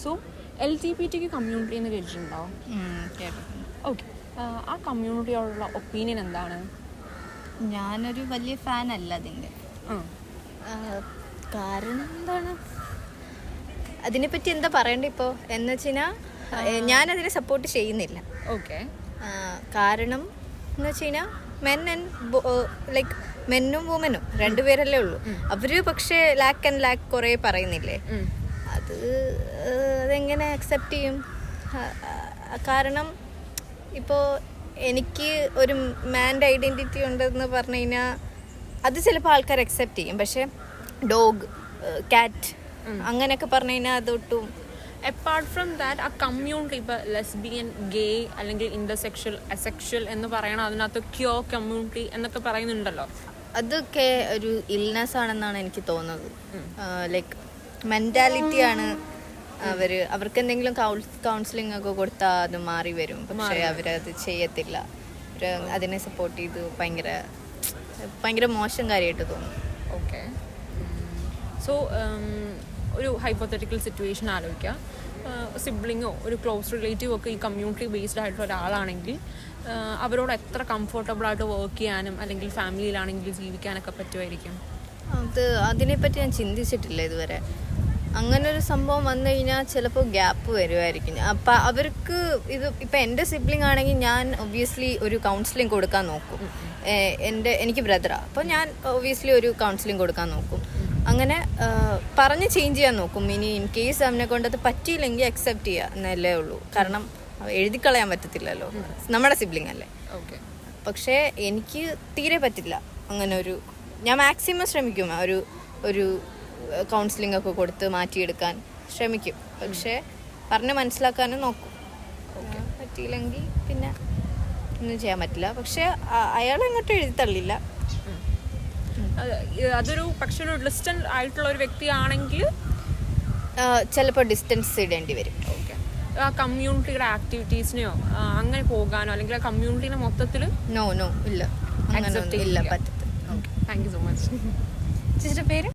So LGBT community എന്ന് കേട്ടിട്ടുണ്ടോ? Okay, ആ കമ്മ്യൂണിറ്റിയോടുള്ള ഒപ്പീനിയൻ എന്താണ്? ഞാനൊരു വലിയ ഫാൻ അല്ല അതിൻ്റെ. കാരണം എന്താണ്, അതിനെപ്പറ്റി എന്താ പറയണ്ടേ ഇപ്പോൾ എന്ന് വെച്ച് കഴിഞ്ഞാൽ ഞാനതിനെ സപ്പോർട്ട് ചെയ്യുന്നില്ല. ഓക്കെ, കാരണം എന്ന് വെച്ച് കഴിഞ്ഞാൽ ലൈക്ക് മെന്നും വുമനും രണ്ടുപേരല്ലേ ഉള്ളൂ. അവര് പക്ഷേ ലാക്ക് കുറേ പറയുന്നില്ലേ, അതെങ്ങനെ അക്സെപ്റ്റ് ചെയ്യും? കാരണം ഇപ്പോൾ എനിക്ക് ഒരു മാൻ്റെ ഐഡൻറ്റിറ്റി ഉണ്ടെന്ന് പറഞ്ഞു കഴിഞ്ഞാൽ അത് ചിലപ്പോൾ ആൾക്കാർ അക്സെപ്റ്റ് ചെയ്യും. പക്ഷേ ഡോഗ്, കാറ്റ് അങ്ങനെയൊക്കെ പറഞ്ഞു കഴിഞ്ഞാൽ അതൊട്ടും. അപ്പാർട്ട് ഫ്രം ദാറ്റ്, ആ കമ്മ്യൂണിറ്റി ഇപ്പോൾ ലെസ്ബിയൻ, ഗേ അല്ലെങ്കിൽ ഇന്റർസെക്ഷൽ, അസെക്ഷൽ എന്ന് പറയണം, അതിനകത്ത് ക്യോ കമ്മ്യൂണിറ്റി എന്നൊക്കെ പറയുന്നുണ്ടല്ലോ. അതൊക്കെ ഒരു ഇൽനെസ് ആണെന്നാണ് എനിക്ക് തോന്നുന്നത്. ലൈക്ക് മെൻറ്റാലിറ്റിയാണ്. അവർക്ക് എന്തെങ്കിലും കൗൺസിലിംഗ് ഒക്കെ കൊടുത്താൽ അത് മാറി വരും. പക്ഷേ അവരത് ചെയ്യത്തില്ല. അതിനെ സപ്പോർട്ട് ചെയ്ത് ഭയങ്കര മോശം കാര്യമായിട്ട് തോന്നും. ഓക്കെ, സോ ഒരു ഹൈപ്പോത്തറ്റിക്കൽ സിറ്റുവേഷൻ ആലോചിക്കുക. സിബ്ലിങ്ങോ ഒരു ക്ലോസ് റിലേറ്റീവോ ഒക്കെ ഈ കമ്മ്യൂണിറ്റി ബേസ്ഡ് ആയിട്ടുള്ള ഒരാളാണെങ്കിൽ അവരോട് എത്ര കംഫർട്ടബിളായിട്ട് വർക്ക് ചെയ്യാനും അല്ലെങ്കിൽ ഫാമിലിയിലാണെങ്കിൽ ജീവിക്കാനൊക്കെ പറ്റുമായിരിക്കും? അതിനെപ്പറ്റി ഞാൻ ചിന്തിച്ചിട്ടില്ല ഇതുവരെ. അങ്ങനൊരു സംഭവം വന്നു കഴിഞ്ഞാൽ ചിലപ്പോൾ ഗ്യാപ്പ് വരുമായിരിക്കും. അപ്പം അവർക്ക് ഇപ്പം എൻ്റെ സിബ്ലിംഗ് ആണെങ്കിൽ ഞാൻ ഒബ്വിയസ്ലി ഒരു കൗൺസിലിംഗ് കൊടുക്കാൻ നോക്കും. എനിക്ക് ബ്രദറാണ്, അപ്പോൾ ഞാൻ ഒബ്വിയസ്ലി ഒരു കൗൺസിലിംഗ് കൊടുക്കാൻ നോക്കും. അങ്ങനെ പറഞ്ഞ് ചേഞ്ച് ചെയ്യാൻ നോക്കും. ഇനി ഇൻ കേസ് അവനെ കൊണ്ടത് പറ്റിയില്ലെങ്കിൽ അക്സെപ്റ്റ് ചെയ്യുക എന്നല്ലേ ഉള്ളൂ. കാരണം എഴുതിക്കളയാൻ പറ്റത്തില്ലല്ലോ, നമ്മുടെ സിബ്ലിംഗ് അല്ലേ. ഓക്കെ, പക്ഷേ എനിക്ക് തീരെ പറ്റില്ല അങ്ങനെ ഞാൻ മാക്സിമം ശ്രമിക്കും ഒരു കൗൺസിലിംഗ് ഒക്കെ കൊടുത്ത് മാറ്റിയെടുക്കാൻ ശ്രമിക്കും. പക്ഷേ പറഞ്ഞ് മനസ്സിലാക്കാനും നോക്കും. പറ്റിയില്ലെങ്കിൽ പിന്നെ ഒന്നും ചെയ്യാൻ പറ്റില്ല. പക്ഷേ അയാളെങ്ങോട്ടും എഴുതി തള്ളില്ല. അതൊരു പക്ഷെ ഒരു ഡിസ്റ്റൻസ് ആയിട്ടുള്ള ഒരു വ്യക്തിയാണെങ്കിൽ ചിലപ്പോൾ ഡിസ്റ്റൻസ് ഇടേണ്ടി വരും. ഓക്കെ, ആ കമ്മ്യൂണിറ്റിയുടെ ആക്ടിവിറ്റീസിനെയോ അങ്ങനെ പോകാനോ അല്ലെങ്കിൽ ആ കമ്മ്യൂണിറ്റീനെ മൊത്തത്തിൽ നോ ഇല്ല, അങ്ങനെ ഇല്ല, പറ്റത്തില്ല. Thank you so much. ചേച്ചിയുടെ പേര്?